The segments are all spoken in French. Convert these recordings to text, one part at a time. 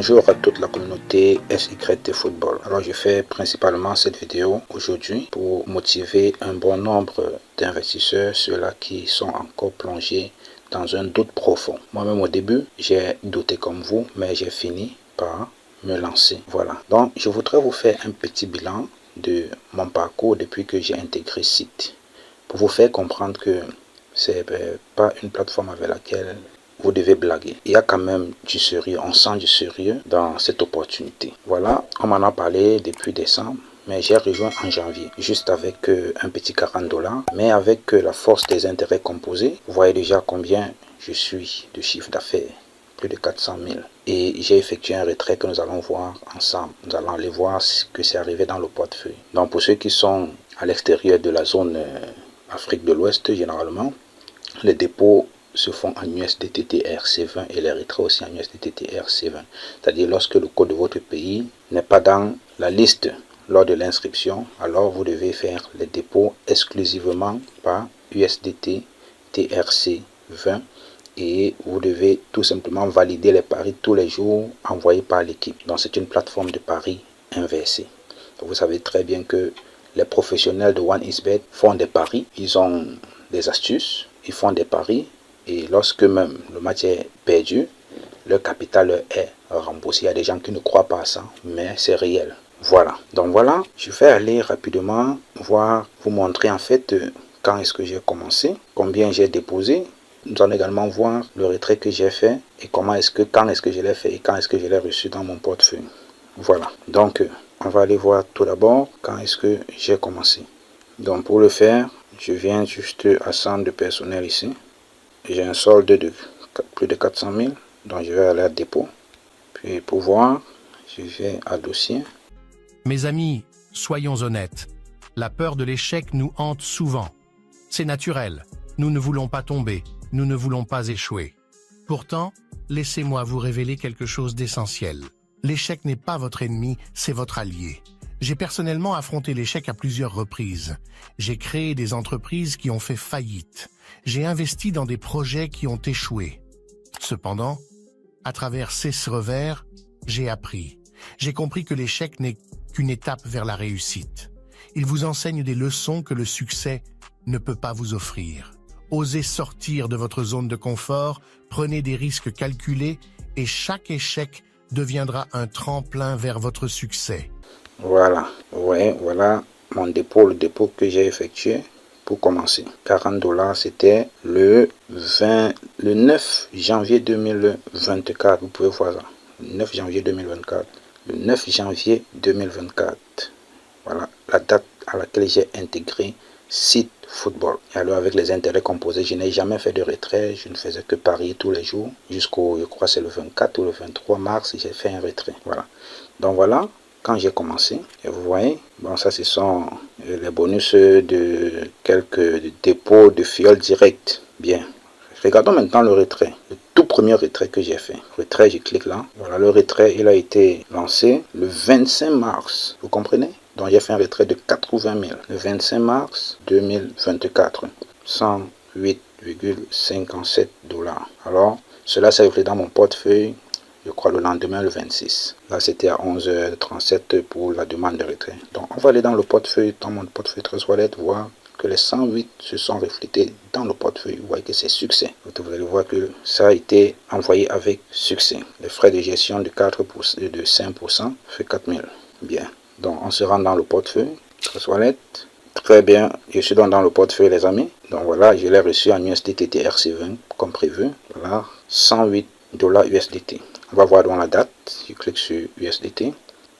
Bonjour à toute la communauté SYT Football. Alors je fais principalement cette vidéo aujourd'hui pour motiver un bon nombre d'investisseurs, ceux-là qui sont encore plongés dans un doute profond. Moi-même au début, j'ai douté comme vous, mais j'ai fini par me lancer. Voilà. Donc je voudrais vous faire un petit bilan de mon parcours depuis que j'ai intégré Site, pour vous faire comprendre que c'est pas une plateforme avec laquelle vous devez blaguer. Il y a quand même du sérieux, on sent du sérieux dans cette opportunité. Voilà, on m'en a parlé depuis décembre, mais j'ai rejoint en janvier, juste avec un petit 40$, mais avec la force des intérêts composés, vous voyez déjà combien je suis de chiffre d'affaires, plus de 400 000. Et j'ai effectué un retrait que nous allons voir ensemble. Nous allons aller voir ce que c'est arrivé dans le portefeuille. Donc pour ceux qui sont à l'extérieur de la zone Afrique de l'Ouest, généralement, les dépôts se font en USDT TRC20 et les retraits aussi en USDT TRC20. C'est-à-dire lorsque le code de votre pays n'est pas dans la liste lors de l'inscription, alors vous devez faire les dépôts exclusivement par USDT TRC20 et vous devez tout simplement valider les paris tous les jours envoyés par l'équipe. Donc c'est une plateforme de paris inversée. Vous savez très bien que les professionnels de OneXBet font des paris, ils ont des astuces, ils font des paris et lorsque même le match est perdu, leur capital leur est remboursé. Il y a des gens qui ne croient pas à ça, mais c'est réel. Voilà. Donc voilà, je vais aller rapidement vous montrer en fait quand est-ce que j'ai commencé, combien j'ai déposé. Nous allons également voir le retrait que j'ai fait et quand est-ce que je l'ai fait et quand est-ce que je l'ai reçu dans mon portefeuille. Voilà. Donc on va aller voir tout d'abord quand est-ce que j'ai commencé. Donc pour le faire, je viens juste à centre de personnel ici. J'ai un solde de plus de 400 000, donc je vais aller à dépôt. Puis pour voir, je vais à dossier. Mes amis, soyons honnêtes. La peur de l'échec nous hante souvent. C'est naturel. Nous ne voulons pas tomber. Nous ne voulons pas échouer. Pourtant, laissez-moi vous révéler quelque chose d'essentiel. L'échec n'est pas votre ennemi, c'est votre allié. J'ai personnellement affronté l'échec à plusieurs reprises. J'ai créé des entreprises qui ont fait faillite. J'ai investi dans des projets qui ont échoué. Cependant, à travers ces revers, j'ai appris. J'ai compris que l'échec n'est qu'une étape vers la réussite. Il vous enseigne des leçons que le succès ne peut pas vous offrir. Osez sortir de votre zone de confort, prenez des risques calculés et chaque échec deviendra un tremplin vers votre succès. Voilà, ouais, voilà mon dépôt, le dépôt que j'ai effectué pour commencer. 40$, c'était le 9 janvier 2024, vous pouvez voir ça. Le 9 janvier 2024. Le 9 janvier 2024. Voilà la date à laquelle j'ai intégré Site Football. Et alors avec les intérêts composés, je n'ai jamais fait de retrait, je ne faisais que parier tous les jours. Jusqu'au, je crois c'est le 24 ou le 23 mars, j'ai fait un retrait. Voilà. Donc voilà. Quand j'ai commencé, et vous voyez, bon ça ce sont les bonus de quelques dépôts de fioles directes. Bien, regardons maintenant le retrait, le tout premier retrait que j'ai fait. Retrait, je clique là. Voilà, le retrait, il a été lancé le 25 mars, vous comprenez? Donc j'ai fait un retrait de 80 000, le 25 mars 2024, 108,57$. Alors, cela s'est reflété dans mon portefeuille. Je crois le lendemain, le 26. Là, c'était à 11h37 pour la demande de retrait. Donc, on va aller dans le portefeuille, dans mon portefeuille Trust Wallet, voir que les 108 se sont reflétés dans le portefeuille. Vous voyez que c'est succès. Vous allez voir que ça a été envoyé avec succès. Les frais de gestion de 4%, de 5% fait 4000. Bien. Donc, on se rend dans le portefeuille Trust Wallet. Très bien. Je suis donc dans le portefeuille, les amis. Donc, voilà, je l'ai reçu en USDT TRC20 comme prévu. Voilà, 108$ USDT. On va voir dans la date. Je clique sur USDT.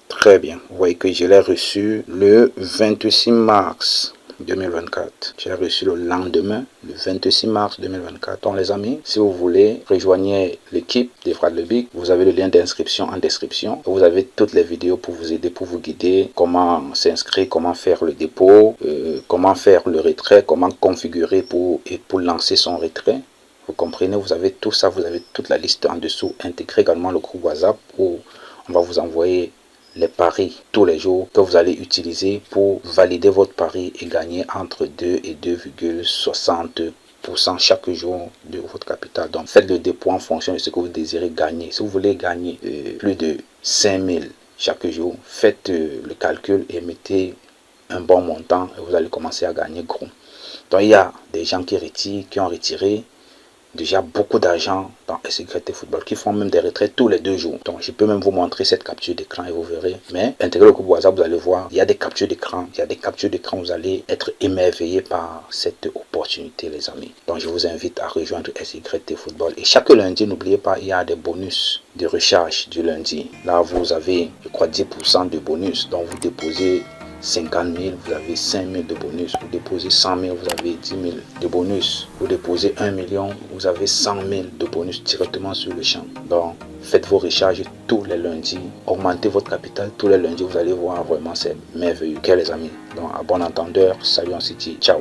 Très bien. Vous voyez que je l'ai reçu le 26 mars 2024. Je l'ai reçu le lendemain, le 26 mars 2024. Donc les amis, si vous voulez, rejoignez l'équipe des Frères de Big. Vous avez le lien d'inscription en description. Vous avez toutes les vidéos pour vous aider, pour vous guider. Comment s'inscrire, comment faire le dépôt, comment faire le retrait, comment configurer pour lancer son retrait. Vous comprenez, vous avez tout ça, vous avez toute la liste en dessous. Intégrez également le groupe WhatsApp où on va vous envoyer les paris tous les jours que vous allez utiliser pour valider votre pari et gagner entre 2 et 2,60 10% chaque jour de votre capital. Donc faites le dépôt en fonction de ce que vous désirez gagner. Si vous voulez gagner plus de 5000 chaque jour, faites le calcul et mettez un bon montant et vous allez commencer à gagner gros. Donc il y a des gens qui retirent, qui ont retiré déjà beaucoup d'argent dans SYT Football, qui font même des retraits tous les 2 jours. Donc je peux même vous montrer cette capture d'écran et vous verrez. Mais intégrez le groupe WhatsApp, vous allez voir, il y a des captures d'écran. Il y a des captures d'écran, vous allez être émerveillé par cette opportunité, les amis. Donc je vous invite à rejoindre SYT Football. Et chaque lundi, n'oubliez pas, il y a des bonus de recharge du lundi. Là, vous avez, je crois, 10% de bonus. Donc vous déposez 50 000, vous avez 5 000 de bonus. Vous déposez 100 000, vous avez 10 000 de bonus. Vous déposez 1 million, vous avez 100 000 de bonus directement sur le champ. Donc, faites vos recharges tous les lundis. Augmentez votre capital tous les lundis. Vous allez voir, vraiment, c'est merveilleux. Ok, les amis. Donc, à bon entendeur, salut en City. Ciao.